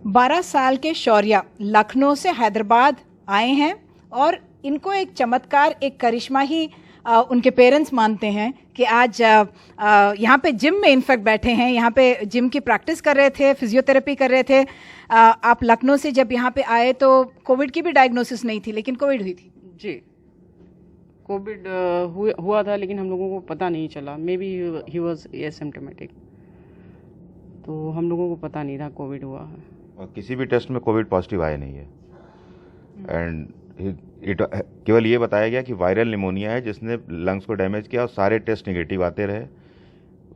12 साल के शौर्या लखनऊ से हैदराबाद आए हैं और इनको एक चमत्कार, एक करिश्मा ही उनके पेरेंट्स मानते हैं कि आज यहाँ पे जिम में इनफैक्ट बैठे हैं, यहाँ पे जिम की प्रैक्टिस कर रहे थे, फिजियोथेरेपी कर रहे थे। आप लखनऊ से जब यहाँ पे आए तो कोविड की भी डायग्नोसिस नहीं थी, लेकिन कोविड हुई थी। जी, कोविड हुआ था, लेकिन हम लोगों को पता नहीं चला। May be he was asymptomatic, तो हम लोगों को पता नहीं था कोविड हुआ है। और किसी भी टेस्ट में कोविड पॉजिटिव आया नहीं है। एंड केवल ये बताया गया कि वायरल निमोनिया है जिसने लंग्स को डैमेज किया और सारे टेस्ट निगेटिव आते रहे।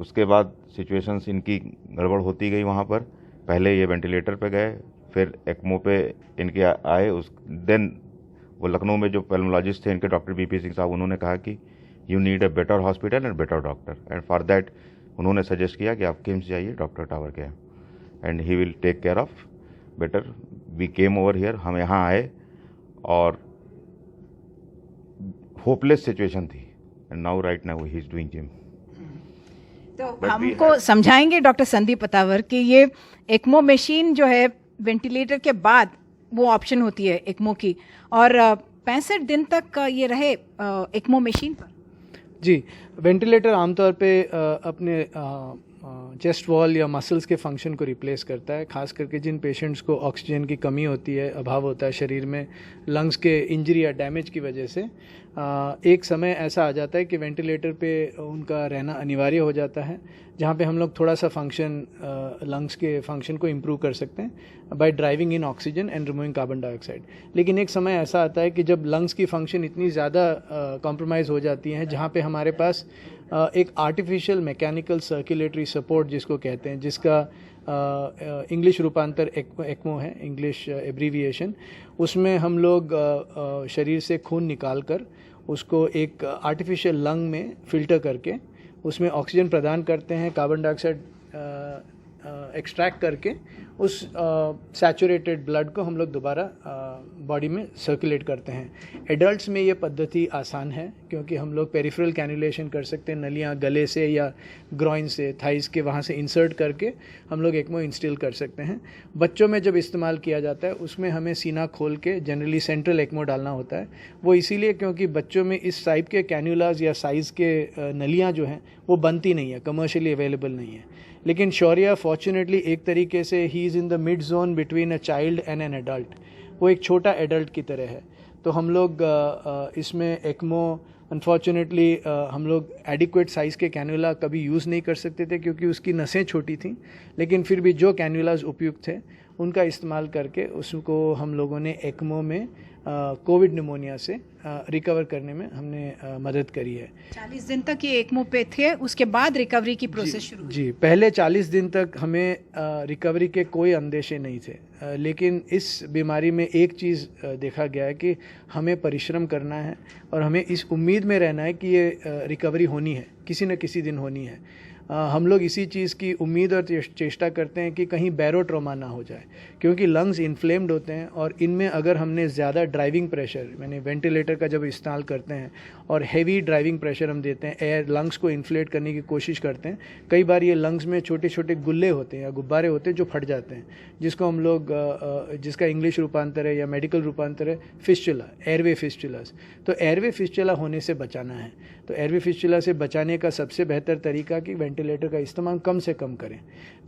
उसके बाद सिचुएशंस इनकी गड़बड़ होती गई। वहाँ पर पहले ये वेंटिलेटर पे गए, फिर एक्मो पे इनके आए। देन वो लखनऊ में जो पल्मोलॉजिस्ट थे इनके डॉक्टर बीपी सिंह साहब, उन्होंने कहा कि you need a better hospital and better doctor, and for that उन्होंने सजेस्ट किया कि आप किम्स जाइए, डॉक्टर टावर के, and he will take care of better. We came over here, हम यहाँ आए और होपलेस सिचुएशन थी, and now right now he is doing gym. तो हमको समझाएंगे डॉक्टर संदीप अतावर कि ये एक्मो मशीन जो है वेंटिलेटर के बाद वो ऑप्शन होती है एक्मो की, और 65 दिन तक ये रहे एक्मो मशीन पर। जी, वेंटिलेटर आमतौर पे अपने चेस्ट वॉल या मसल्स के फंक्शन को रिप्लेस करता है, खास करके जिन पेशेंट्स को ऑक्सीजन की कमी होती है, अभाव होता है शरीर में लंग्स के इंजरी या डैमेज की वजह से। एक समय ऐसा आ जाता है कि वेंटिलेटर पे उनका रहना अनिवार्य हो जाता है, जहाँ पे हम लोग थोड़ा सा फंक्शन लंग्स के फंक्शन को इम्प्रूव कर सकते हैं by driving in oxygen and removing carbon dioxide. लेकिन एक समय ऐसा आता है कि जब लंग्स की फंक्शन इतनी ज़्यादा कॉम्प्रोमाइज़ हो जाती है, जहाँ पे हमारे पास एक आर्टिफिशियल मैकेनिकल सर्कुलेटरी सपोर्ट जिसको कहते हैं, जिसका इंग्लिश रूपांतर एक्मो है, इंग्लिश एब्रीविएशन। उसमें हम लोग शरीर से खून निकाल कर उसको एक आर्टिफिशियल लंग में फ़िल्टर करके उसमें ऑक्सीजन प्रदान करते हैं, कार्बन डाइऑक्साइड एक्सट्रैक्ट करके उस सैचुरेटेड ब्लड को हम लोग दोबारा बॉडी में सर्कुलेट करते हैं। एडल्ट्स में ये पद्धति आसान है क्योंकि हम लोग पेरिफेरल कैनुलेशन कर सकते हैं, नलियाँ गले से या ग्रॉइन से, थाइस के वहाँ से इंसर्ट करके हम लोग एक्मो इंस्टिल कर सकते हैं। बच्चों में जब इस्तेमाल किया जाता है उसमें हमें सीना खोल के जनरली सेंट्रल एक्मो डालना होता है। वो इसीलिए क्योंकि बच्चों में इस टाइप के कैन्यूलाज या साइज़ के नलियाँ जो हैं वो बनती नहीं है, कमर्शियली अवेलेबल नहीं है। लेकिन शौर्या फॉर्चुनेटली एक तरीके से he is in the mid zone between a child and an adult. वो एक छोटा एडल्ट की तरह है। तो हम लोग इसमें एक्मो अनफॉर्चुनेटली हम लोग एडिक्वेट साइज़ के कैन्यूला कभी यूज़ नहीं कर सकते थे क्योंकि उसकी नसें छोटी थीं, लेकिन फिर भी जो कैन्यूलाज उपयुक्त थे उनका इस्तेमाल करके उसको हम लोगों ने एक्मो में कोविड निमोनिया से रिकवर करने में हमने मदद करी है। 40 दिन तक ये एक्मो पे थे, उसके बाद रिकवरी की प्रोसेस शुरू हुई। जी, पहले 40 दिन तक हमें रिकवरी के कोई अंदेशे नहीं थे, लेकिन इस बीमारी में एक चीज़ देखा गया है कि हमें परिश्रम करना है और हमें इस उम्मीद में रहना है कि ये रिकवरी होनी है, किसी न किसी दिन होनी है। हम लोग इसी चीज़ की उम्मीद और चेष्टा करते हैं कि कहीं बैरोट्रोमा ना हो जाए, क्योंकि लंग्स इन्फ्लेम्ड होते हैं और इनमें अगर हमने ज़्यादा ड्राइविंग प्रेशर, मैंने वेंटिलेटर का जब इस्तेमाल करते हैं और हैवी ड्राइविंग प्रेशर हम देते हैं, एयर लंग्स को इन्फ्लेट करने की कोशिश करते हैं, कई बार ये लंग्स में छोटे छोटे गुल्ले होते हैं या गुब्बारे होते हैं जो फट जाते हैं, जिसको हम लोग जिसका इंग्लिश रूपांतर है या मेडिकल रूपांतर है फिस्चुला, एयरवे फिस्चुलास। तो एयरवे फिस्चुला होने से बचाना है। तो एयरवे फिस्चुला से बचाने का सबसे बेहतर तरीका कि वेंटिलेटर का इस्तेमाल कम से कम करें।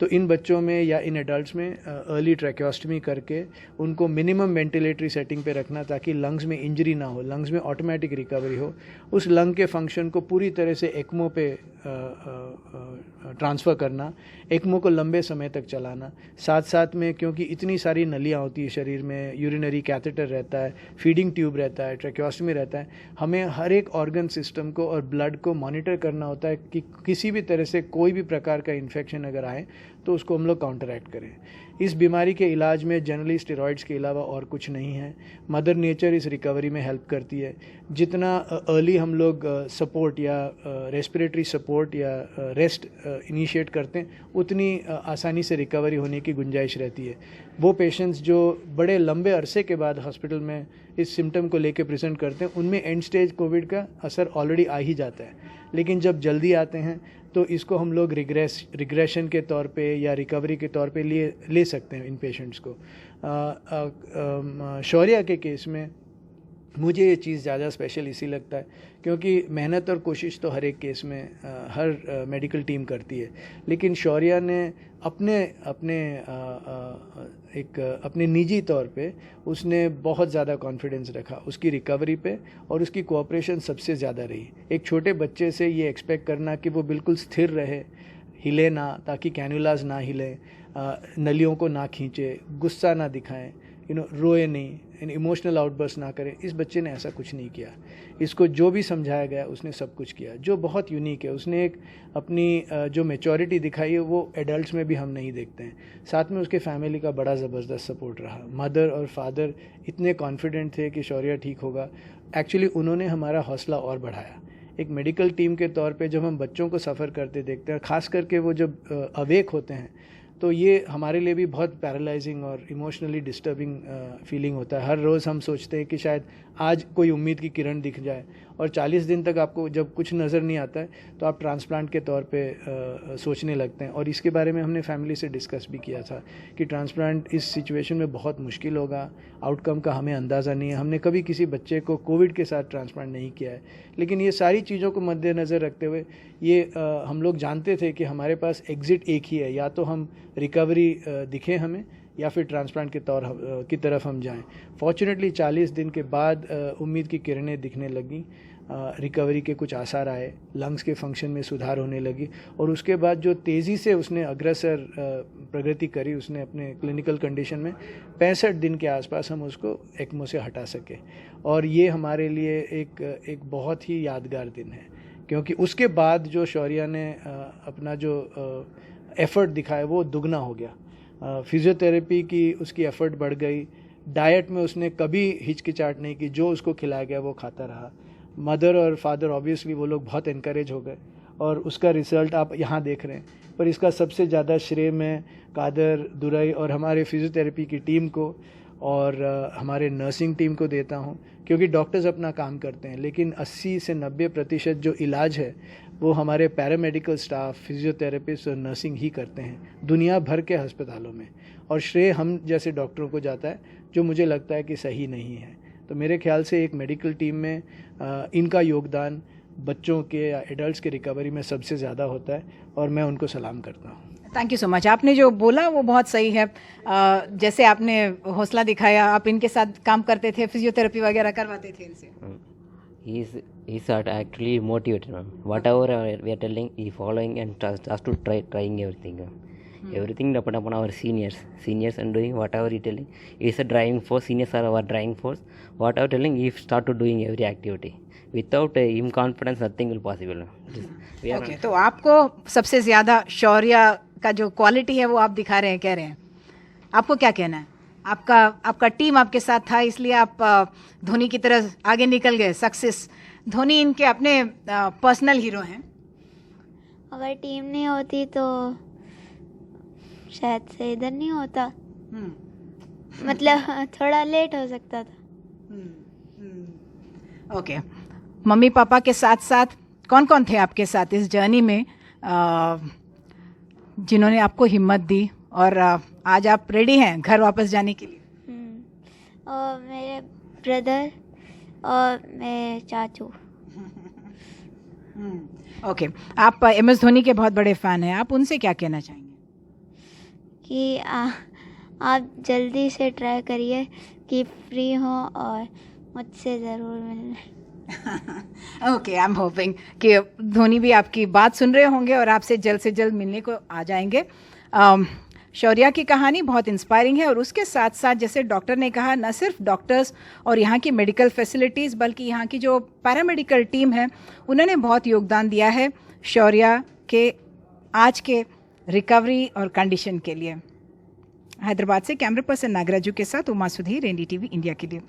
तो इन बच्चों में या इन एडल्ट्स में अर्ली ट्रैकेओस्टमी करके उनको मिनिमम वेंटिलेटरी सेटिंग पे रखना ताकि लंग्स में इंजरी ना हो, लंग्स में ऑटोमेटिक रिकवरी हो, उस लंग के फंक्शन को पूरी तरह से एक्मो पे ट्रांसफ़र करना, एक्मो को लंबे समय तक चलाना। साथ साथ में क्योंकि इतनी सारी नलियाँ होती है शरीर में, यूरिनरी कैथेटर रहता है, फीडिंग ट्यूब रहता है, ट्रैकेओस्टमी रहता है, हमें हर एक ऑर्गन सिस्टम को और ब्लड को मॉनिटर करना होता है कि किसी भी तरह से कोई भी प्रकार का इन्फेक्शन अगर आए तो उसको हम लोग काउंटरैक्ट करें। इस बीमारी के इलाज में जनरली स्टेरॉइड्स के अलावा और कुछ नहीं है। मदर नेचर इस रिकवरी में हेल्प करती है। जितना अर्ली हम लोग सपोर्ट या रेस्पिरेटरी सपोर्ट या रेस्ट इनिशिएट करते हैं उतनी आसानी से रिकवरी होने की गुंजाइश रहती है। वो पेशेंट्स जो बड़े लंबे अरसे के बाद हॉस्पिटल में इस सिम्टम को लेके प्रेजेंट करते हैं उनमें एंड स्टेज कोविड का असर ऑलरेडी आ ही जाता है। लेकिन जब जल्दी आते हैं तो इसको हम लोग रिग्रेशन के तौर पे या रिकवरी के तौर पे ले सकते हैं इन पेशेंट्स को। शौर्या के केस में मुझे ये चीज़ ज़्यादा स्पेशल इसी लगता है क्योंकि मेहनत और कोशिश तो हर एक केस में हर मेडिकल टीम करती है, लेकिन शौर्या ने अपने निजी तौर पे उसने बहुत ज़्यादा कॉन्फिडेंस रखा उसकी रिकवरी पे और उसकी कोऑपरेशन सबसे ज़्यादा रही। एक छोटे बच्चे से ये एक्सपेक्ट करना कि वो बिल्कुल स्थिर रहे, हिले ना, ताकि कैनुलाज ना हिले, नलियों को ना खींचे, गुस्सा ना दिखाएं, रोए नहीं, इमोशनल आउटबर्स्ट ना करें, इस बच्चे ने ऐसा कुछ नहीं किया। इसको जो भी समझाया गया उसने सब कुछ किया, जो बहुत यूनिक है। उसने एक अपनी जो मैच्योरिटी दिखाई है वो एडल्ट्स में भी हम नहीं देखते हैं। साथ में उसके फैमिली का बड़ा ज़बरदस्त सपोर्ट रहा। मदर और फादर इतने कॉन्फिडेंट थे कि शौर्या ठीक होगा। एक्चुअली उन्होंने हमारा हौसला और बढ़ाया। एक मेडिकल टीम के तौर पे जब हम बच्चों को सफ़र करते देखते हैं, ख़ास करके वो जब अवेक होते हैं, तो ये हमारे लिए भी बहुत पैरालाइजिंग और इमोशनली डिस्टर्बिंग फीलिंग होता है। हर रोज़ हम सोचते हैं कि शायद आज कोई उम्मीद की किरण दिख जाए, और 40 दिन तक आपको जब कुछ नज़र नहीं आता है तो आप ट्रांसप्लांट के तौर पे सोचने लगते हैं। और इसके बारे में हमने फैमिली से डिस्कस भी किया था कि ट्रांसप्लांट इस सिचुएशन में बहुत मुश्किल होगा, आउटकम का हमें अंदाज़ा नहीं है। हमने कभी किसी बच्चे को कोविड के साथ ट्रांसप्लांट नहीं किया है, लेकिन ये सारी चीज़ों को मद्देनज़र रखते हुए ये हम लोग जानते थे कि हमारे पास एग्ज़िट एक ही है, या तो हम रिकवरी दिखे हमें या फिर ट्रांसप्लांट के तौर की तरफ हम जाएं। फॉर्चुनेटली 40 दिन के बाद उम्मीद की किरणें दिखने लगी, रिकवरी के कुछ आसार आए, लंग्स के फंक्शन में सुधार होने लगी, और उसके बाद जो तेज़ी से उसने अग्रसर प्रगति करी उसने अपने क्लिनिकल कंडीशन में, 65 दिन के आसपास हम उसको एक्मो से हटा सके। और ये हमारे लिए एक बहुत ही यादगार दिन है, क्योंकि उसके बाद जो शौर्या ने अपना जो एफ़र्ट दिखाया वो दुगना हो गया। फिजियोथेरेपी की उसकी एफ़र्ट बढ़ गई, डाइट में उसने कभी हिचकिचाहट नहीं की, जो उसको खिलाया गया वो खाता रहा। मदर और फादर ऑब्वियसली वो लोग बहुत इनकरेज हो गए, और उसका रिज़ल्ट आप यहाँ देख रहे हैं। पर इसका सबसे ज़्यादा श्रेय मैं कादर, दुरई और हमारे फिजियोथेरेपी की टीम को और हमारे नर्सिंग टीम को देता हूँ, क्योंकि डॉक्टर्स अपना काम करते हैं, लेकिन 80 से 90% जो इलाज है वो हमारे पैरामेडिकल स्टाफ, फिजियोथेरेपिस्ट और नर्सिंग ही करते हैं दुनिया भर के अस्पतालों में। और श्रेय हम जैसे डॉक्टरों को जाता है, जो मुझे लगता है कि सही नहीं है। तो मेरे ख्याल से एक मेडिकल टीम में इनका योगदान बच्चों के या एडल्ट्स के रिकवरी में सबसे ज़्यादा होता है, और मैं उनको सलाम करता हूँ। Thank you so much. आपने जो बोला वो बहुत सही है। जैसे आपने हौसला दिखाया, आप इनके साथ काम करते थे, फिजियोथेरेपी वगैरह करवाते थे इनसे। He's actually motivated, ma'am. Whatever we are telling, he following and just to trying everything. Everything upon our seniors and doing whatever he telling. He's a driving force. Seniors are our driving force. Whatever telling, he start to doing every activity. Without him confidence, nothing will possible. Okay, तो आपको सबसे ज़्यादा शौर्या का जो quality है वो आप दिखा रहे हैं, कह रहे हैं। आपको क्या कहना है? आपका टीम आपके साथ था, इसलिए आप धोनी की तरह आगे निकल गए, सक्सेस। धोनी इनके अपने पर्सनल हीरो हैं। अगर टीम नहीं होती तो शायद से इधर नहीं होता, मतलब थोड़ा लेट हो सकता था। ओके, मम्मी पापा के साथ साथ कौन कौन थे आपके साथ इस जर्नी में, जिन्होंने आपको हिम्मत दी और आज आप रेडी हैं घर वापस जाने के लिए? और मेरे ब्रदर और मेरे चाचू। ओके, आप MS धोनी के बहुत बड़े फ़ैन हैं, आप उनसे क्या कहना चाहेंगे? कि आप जल्दी से ट्राई करिए कि फ्री हो और मुझसे ज़रूर मिलना। ओके, आई एम होपिंग कि धोनी भी आपकी बात सुन रहे होंगे और आपसे जल्द से जल्द मिलने को आ जाएंगे। शौर्या की कहानी बहुत इंस्पायरिंग है, और उसके साथ साथ जैसे डॉक्टर ने कहा, न सिर्फ डॉक्टर्स और यहाँ की मेडिकल फैसिलिटीज़, बल्कि यहाँ की जो पैरामेडिकल टीम है उन्होंने बहुत योगदान दिया है शौर्या के आज के रिकवरी और कंडीशन के लिए। हैदराबाद से कैमरा पर्सन नागराजू के साथ उमा सुधीर, NDTV इंडिया के लिए।